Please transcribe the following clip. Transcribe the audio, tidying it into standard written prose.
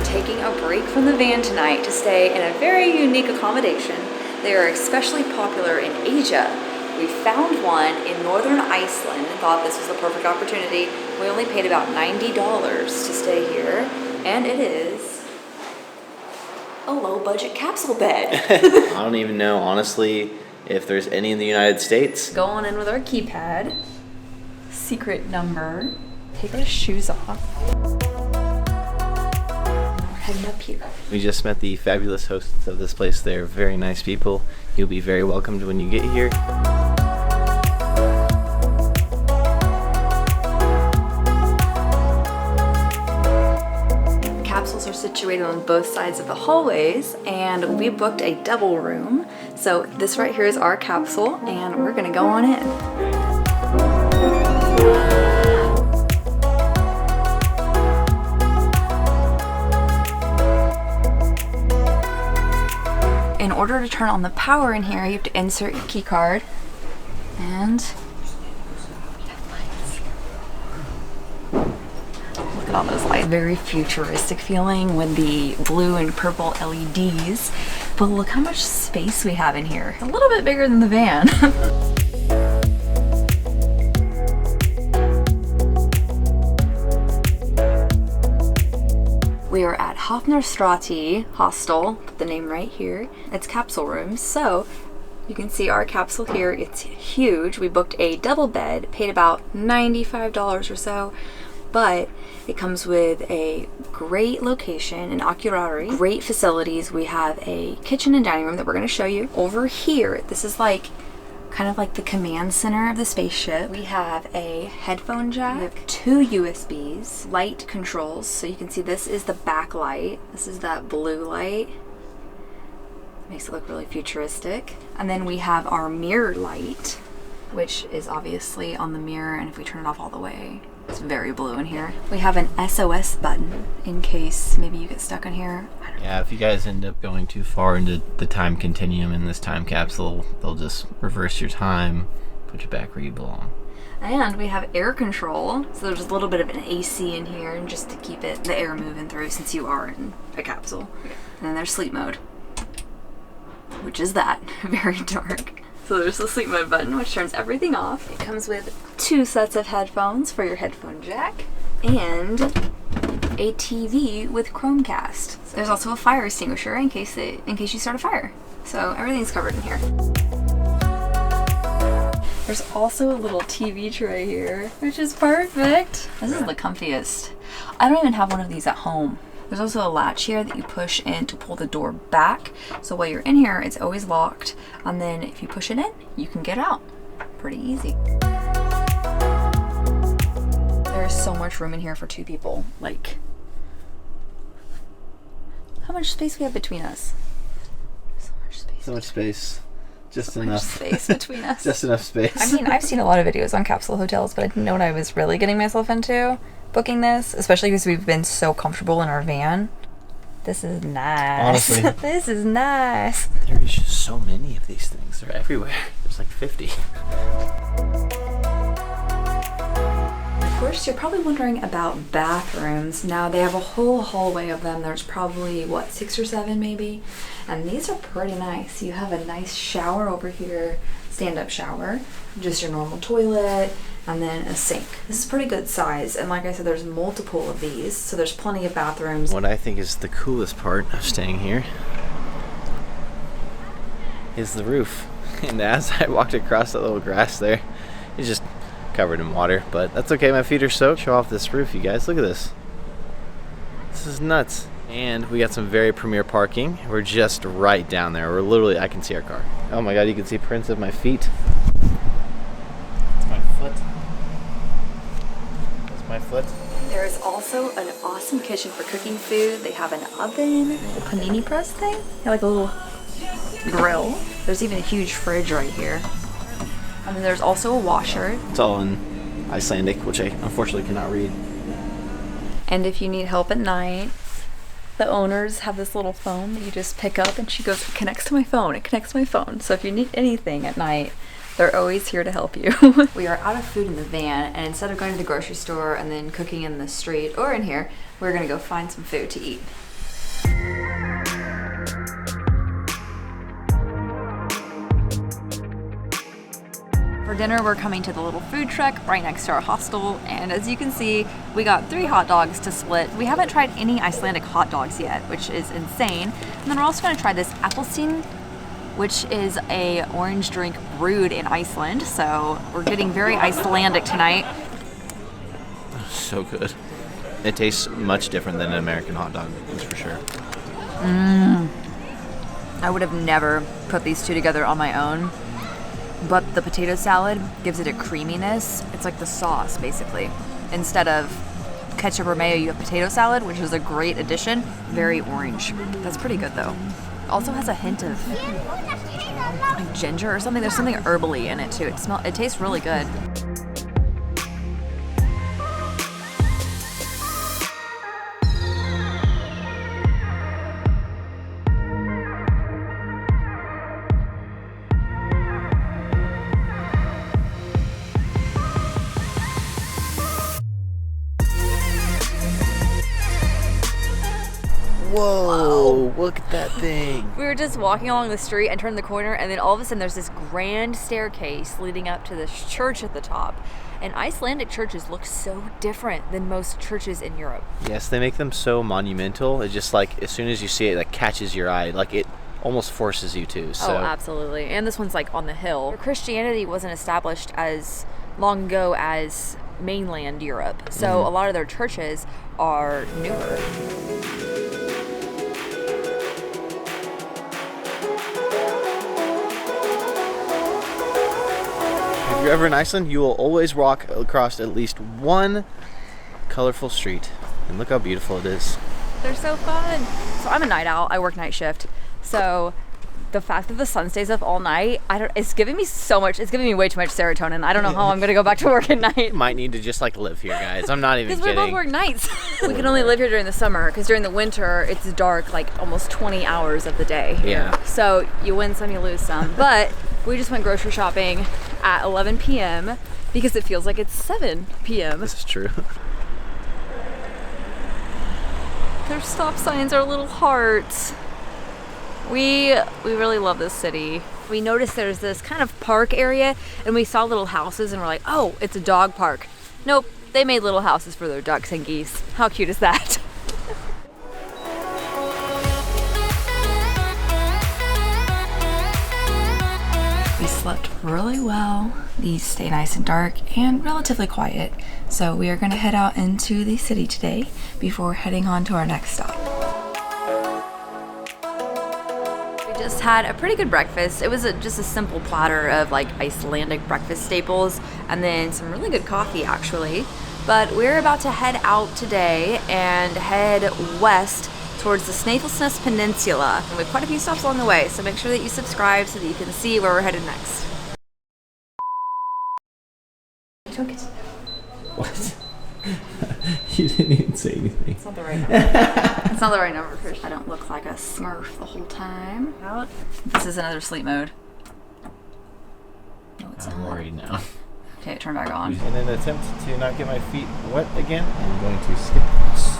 taking a break from the van tonight to stay in a very unique accommodation. They are especially popular in Asia. We found one in northern Iceland and thought this was the perfect opportunity. We only paid about $90 to stay here, and it is a low-budget capsule bed. I don't even know, honestly, if there's any in the United States. Go on in with our keypad. Secret number. Take our shoes off. We're heading up here. We just met the fabulous hosts of this place. They're very nice people. You'll be very welcomed when you get here. Capsules are situated on both sides of the hallways, and we booked a double room. So this right here is our capsule, and we're gonna go on in. In order to turn on the power in here, you have to insert your key card, and look at all those lights. Very futuristic feeling with the blue and purple LEDs. But look how much space we have in here. A little bit bigger than the van. We are at Hafnarstrati Hostel, put the name right here. It's capsule rooms, so you can see our capsule here. It's huge. We booked a double bed, paid about $95 or so, but it comes with a great location in Akureyri, great facilities. We have a kitchen and dining room that we're going to show you. Over here, this is like kind of like the command center of the spaceship. We have a headphone jack, we have 2 USBs, light controls, so you can see this is the backlight, this is that blue light. Makes it look really futuristic. And then we have our mirror light, which is obviously on the mirror, and if we turn it off all the way, it's very blue in here. We have an SOS button in case maybe you get stuck in here. Yeah, if you guys end up going too far into the time continuum in this time capsule, they'll just reverse your time, put you back where you belong. And we have air control, so there's a little bit of an AC in here just to keep the air moving through since you are in a capsule. And then there's sleep mode, which is that, very dark. So there's the sleep mode button, which turns everything off. It comes with 2 sets of headphones for your headphone jack and a TV with Chromecast. So there's also a fire extinguisher in case you start a fire. So everything's covered in here. There's also a little TV tray here, which is perfect. This is the comfiest. I don't even have one of these at home. There's also a latch here that you push in to pull the door back. So while you're in here, it's always locked. And then if you push it in, you can get out. Pretty easy. There's so much room in here for 2 people. Like, how much space we have between us? So much space. So much space. Just so enough space between us. Just enough space. I mean, I've seen a lot of videos on capsule hotels, but I didn't know what I was really getting myself into booking this, especially because we've been so comfortable in our van. This is nice. Honestly. This is nice. There's just so many of these things. They're everywhere. There's like 50. Of course, you're probably wondering about bathrooms. Now, they have a whole hallway of them. There's probably, what, 6 or 7 maybe? And these are pretty nice. You have a nice shower over here, stand-up shower, just your normal toilet, and then a sink. This is pretty good size, and like I said, there's multiple of these, so there's plenty of bathrooms. What I think is the coolest part of staying here is the roof. And as I walked across that little grass there, it's just covered in water, but that's okay, my feet are soaked. Show off this roof, you guys. Look at this. This is nuts. And we got some very premier parking. We're just right down there. We're literally, I can see our car. Oh my god, you can see prints of my feet. That's my foot. That's my foot. There is also an awesome kitchen for cooking food. They have an oven, a panini press thing, like a little grill. There's even a huge fridge right here. And then there's also a washer. It's all in Icelandic, which I unfortunately cannot read. And if you need help at night, the owners have this little phone that you just pick up, and she goes, it connects to my phone, it connects to my phone. So if you need anything at night, they're always here to help you. We are out of food in the van, and instead of going to the grocery store and then cooking in the street or in here, we're gonna go find some food to eat. dinner, we're coming to the little food truck right next to our hostel, and as you can see, we got 3 hot dogs to split. We haven't tried any Icelandic hot dogs yet, which is insane. And then we're also going to try this appelsín, which is a orange drink brewed in Iceland. So we're getting very Icelandic tonight. So good. It tastes much different than an American hot dog, that's for sure. I would have never put these two together on my own, but the potato salad gives it a creaminess. It's like the sauce, basically. Instead of ketchup or mayo, you have potato salad, which is a great addition. Very orange. That's pretty good, though. Also has a hint of like ginger or something. There's something herbally in it, too. It tastes really good. Whoa, look at that thing. We were just walking along the street and turned the corner, and then all of a sudden there's this grand staircase leading up to this church at the top. And Icelandic churches look so different than most churches in Europe. Yes, they make them so monumental. It just like, as soon as you see it, like catches your eye. Like it almost forces you to. So. Oh, absolutely. And this one's like on the hill. Christianity wasn't established as long ago as mainland Europe. So a lot of their churches are newer. If you're ever in Iceland, you will always walk across at least one colorful street. And look how beautiful it is. They're so fun. So I'm a night owl. I work night shift. So the fact that the sun stays up all night, it's giving me so much. It's giving me way too much serotonin. I don't know how I'm going to go back to work at night. Might need to just like live here, guys. I'm not even kidding. Because we both work nights. We can only live here during the summer because during the winter it's dark like almost 20 hours of the day here. Yeah. So you win some, you lose some. But we just went grocery shopping at 11 p.m. because it feels like it's 7 p.m. This is true. Their stop signs are little hearts. We really love this city. We noticed there's this kind of park area and we saw little houses and we're like, oh, it's a dog park. Nope, they made little houses for their ducks and geese. How cute is that? We slept really well. These stay nice and dark and relatively quiet. So we are gonna head out into the city today before heading on to our next stop. Just had a pretty good breakfast. It was just a simple platter of like Icelandic breakfast staples and then some really good coffee actually. But we're about to head out today and head west towards the Snæfellsnes Peninsula. And we have quite a few stops along the way, so make sure that you subscribe so that you can see where we're headed next. I took it. What? You didn't even say anything. It's not the right number. It's not the right number, Chris. I don't look like a smurf the whole time. This is another sleep mode. No, it's I'm not. worried now. Okay, turn back on. In an attempt to not get my feet wet again, I'm going to skip this.